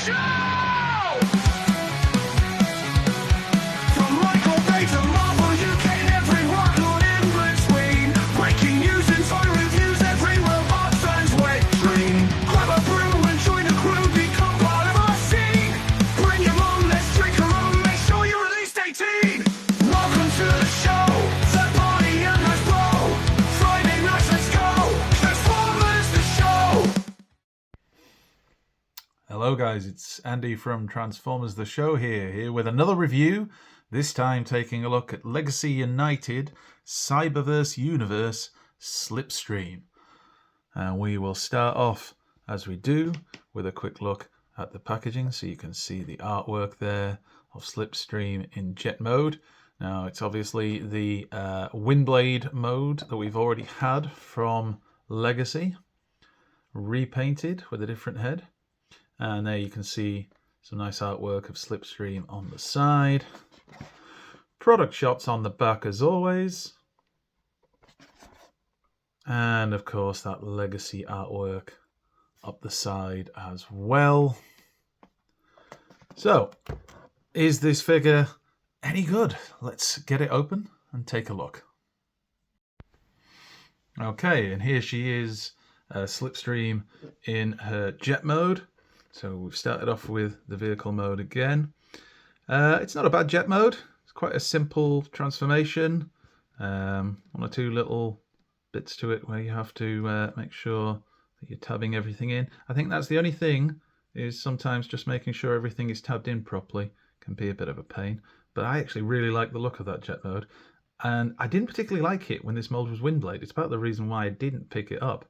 show! From Michael Bay to Marvel, you get every rock in between. Breaking news and toy reviews, every robot turns wet dream. Grab a brew and join the crew, become part of our scene. Bring your mom, let's drink her own, make sure you're at least 18. Welcome to the show, the party and let's blow. Friday nights, let's go, Transformers the show. Hello guys, it's Andy from Transformers the Show here with another review, this time taking a look at Legacy United Cyberverse Universe Slipstream. And we will start off, as we do, with a quick look at the packaging, so you can see the artwork there of Slipstream in jet mode. Now it's obviously the Windblade mode that we've already had from Legacy, repainted with a different head. And there you can see some nice artwork of Slipstream on the side. Product shots on the back as always. And of course that Legacy artwork up the side as well. So, is this figure any good? Let's get it open and take a look. Okay, and here she is, Slipstream in her jet mode. So we've started off with the vehicle mode again. It's not a bad jet mode. It's quite a simple transformation. One or two little bits to it where you have to make sure that you're tabbing everything in. I think that's the only thing, is sometimes just making sure everything is tabbed in properly can be a bit of a pain. But I actually really like the look of that jet mode. And I didn't particularly like it when this mold was Windblade. It's about the reason why I didn't pick it up.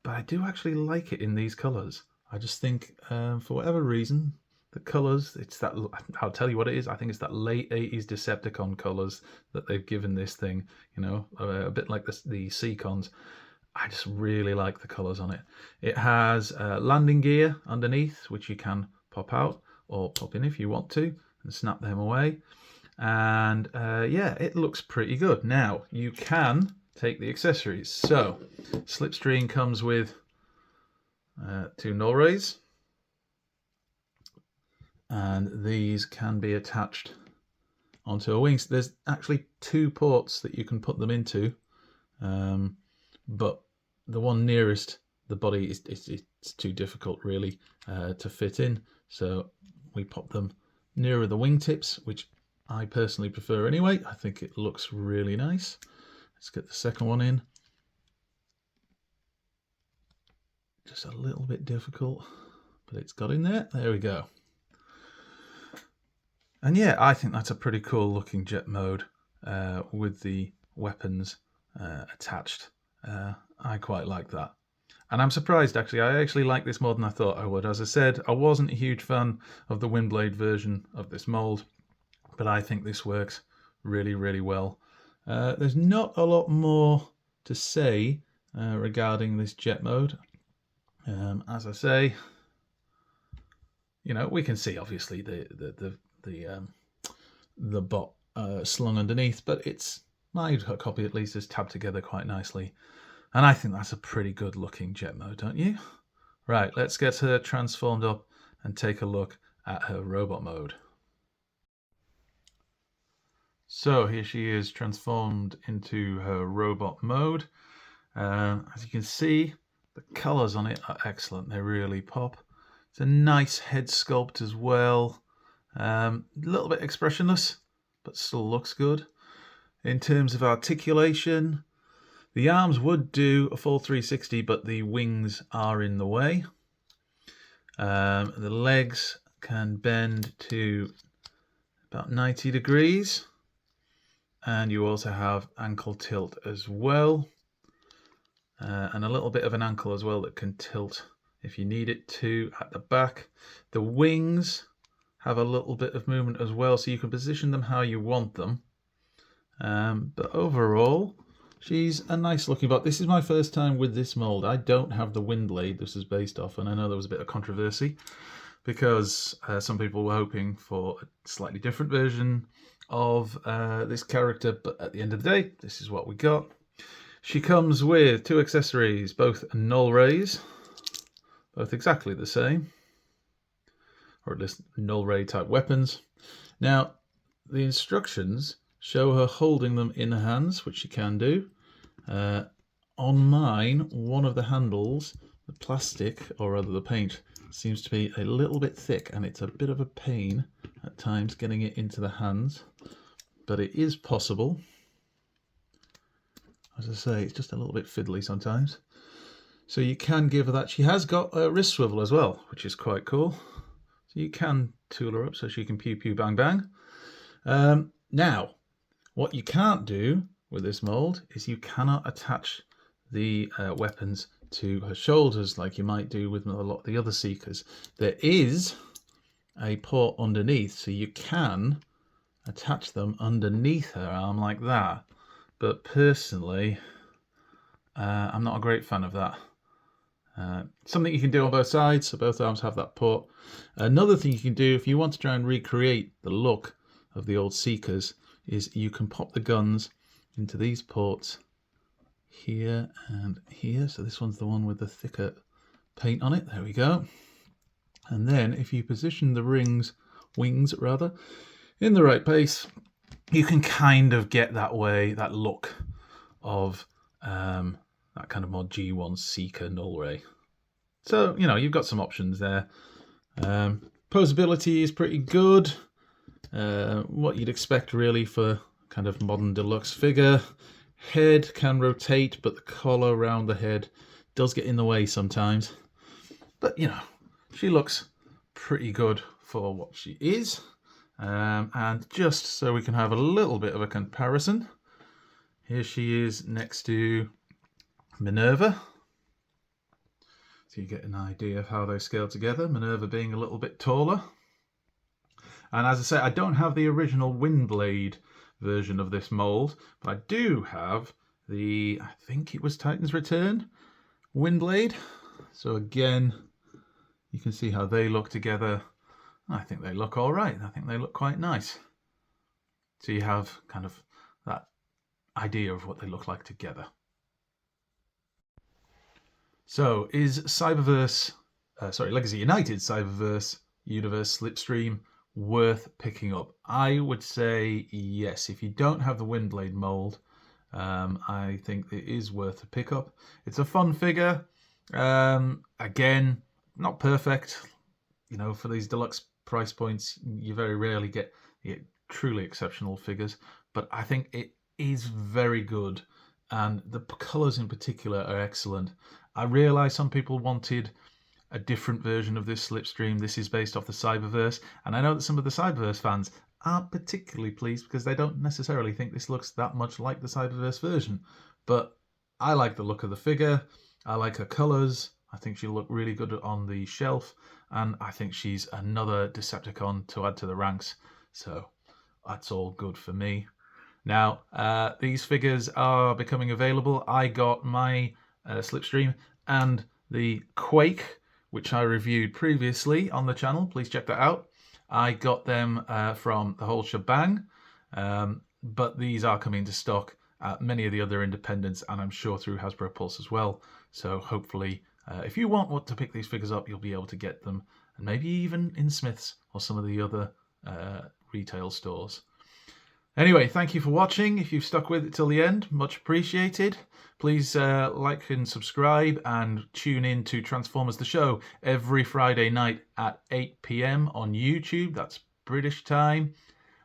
But I do actually like it in these colours. I just think, for whatever reason, the colours, it's that, I'll tell you what it is, I think it's that late 80s Decepticon colours that they've given this thing, you know, a bit like the Seacons. I just really like the colours on it. It has landing gear underneath, which you can pop out or pop in if you want to, and snap them away. And yeah, it looks pretty good. Now, you can take the accessories. So, Slipstream comes with two null rays, and these can be attached onto a wing. There's actually two ports that you can put them into, but the one nearest the body it's too difficult really to fit in, so we pop them nearer the wingtips, which I personally prefer anyway. I think it looks really nice. Let's get the second one in. Just a little bit difficult, but it's got in there. There we go. And yeah, I think that's a pretty cool looking jet mode with the weapons attached. I quite like that. And I'm surprised actually. I actually like this more than I thought I would. As I said, I wasn't a huge fan of the Windblade version of this mold, but I think this works really, really well. There's not a lot more to say regarding this jet mode. As I say, you know, we can see obviously the bot slung underneath, but it's, my copy at least, is tabbed together quite nicely, and I think that's a pretty good looking jet mode, don't you? Right, let's get her transformed up and take a look at her robot mode. So here she is transformed into her robot mode. As you can see, the colours on it are excellent. They really pop. It's a nice head sculpt as well. A little bit expressionless, but still looks good. In terms of articulation, the arms would do a full 360, but the wings are in the way. The legs can bend to about 90 degrees. And you also have ankle tilt as well. And a little bit of an ankle as well that can tilt if you need it to at the back. The wings have a little bit of movement as well, so you can position them how you want them. But overall, she's a nice looking bot. This is my first time with this mold. I don't have the Windblade this is based off, and I know there was a bit of controversy because some people were hoping for a slightly different version of this character, but at the end of the day, this is what we got. She comes with two accessories, both null rays, both exactly the same. or at least null ray type weapons. Now, the instructions show her holding them in her hands, which she can do. On mine, one of the handles, the plastic, or rather the paint, seems to be a little bit thick, and it's a bit of a pain at times getting it into the hands, but it is possible. As I say, it's just a little bit fiddly sometimes. So you can give her that. She has got a wrist swivel as well, which is quite cool. So you can tool her up so she can pew pew bang bang. Now, what you can't do with this mold is you cannot attach the weapons to her shoulders like you might do with a lot of the other Seekers. There is a port underneath, so you can attach them underneath her arm like that. But personally, I'm not a great fan of that. Something you can do on both sides, so both arms have that port. Another thing you can do if you want to try and recreate the look of the old Seekers is you can pop the guns into these ports here and here. So this one's the one with the thicker paint on it. There we go. And then if you position the wings rather, in the right place, you can kind of get that look of that kind of more G1 Seeker null ray. So, you know, you've got some options there. Posability is pretty good. What you'd expect really for kind of modern deluxe figure. Head can rotate, but the collar around the head does get in the way sometimes. But, you know, she looks pretty good for what she is. And just so we can have a little bit of a comparison, here she is next to Minerva. So you get an idea of how they scale together, Minerva being a little bit taller. And as I say, I don't have the original Windblade version of this mold, but I do have the, I think it was Titan's Return Windblade. So again, you can see how they look together. I think they look all right. I think they look quite nice. So you have kind of that idea of what they look like together. So is Legacy United Cyberverse Universe Slipstream worth picking up? I would say yes. If you don't have the Windblade mold, I think it is worth a pickup. It's a fun figure. Again, not perfect. You know, for these deluxe price points, you very rarely get truly exceptional figures, but I think it is very good, and the colours in particular are excellent. I realise some people wanted a different version of this Slipstream. This is based off the Cyberverse, and I know that some of the Cyberverse fans aren't particularly pleased because they don't necessarily think this looks that much like the Cyberverse version, but I like the look of the figure. I like her colours. I think she'll look really good on the shelf, and I think she's another Decepticon to add to the ranks, so that's all good for me. Now, these figures are becoming available. I got my Slipstream and the Quake, which I reviewed previously on the channel. Please check that out. I got them from the whole shebang, but these are coming to stock at many of the other independents, and I'm sure through Hasbro Pulse as well. So hopefully, if you want to pick these figures up, you'll be able to get them, and maybe even in Smith's or some of the other retail stores. Anyway, thank you for watching. If you've stuck with it till the end, much appreciated. Please like and subscribe, and tune in to Transformers the Show every Friday night at 8 PM on YouTube. That's British time,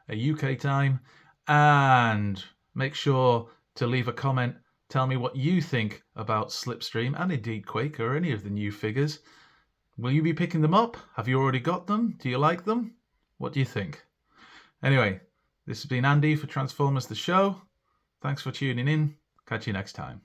UK time. And make sure to leave a comment. Tell me what you think about Slipstream and indeed Quake or any of the new figures. Will you be picking them up? Have you already got them? Do you like them? What do you think? Anyway, this has been Andy for Transformers the Show. Thanks for tuning in. Catch you next time.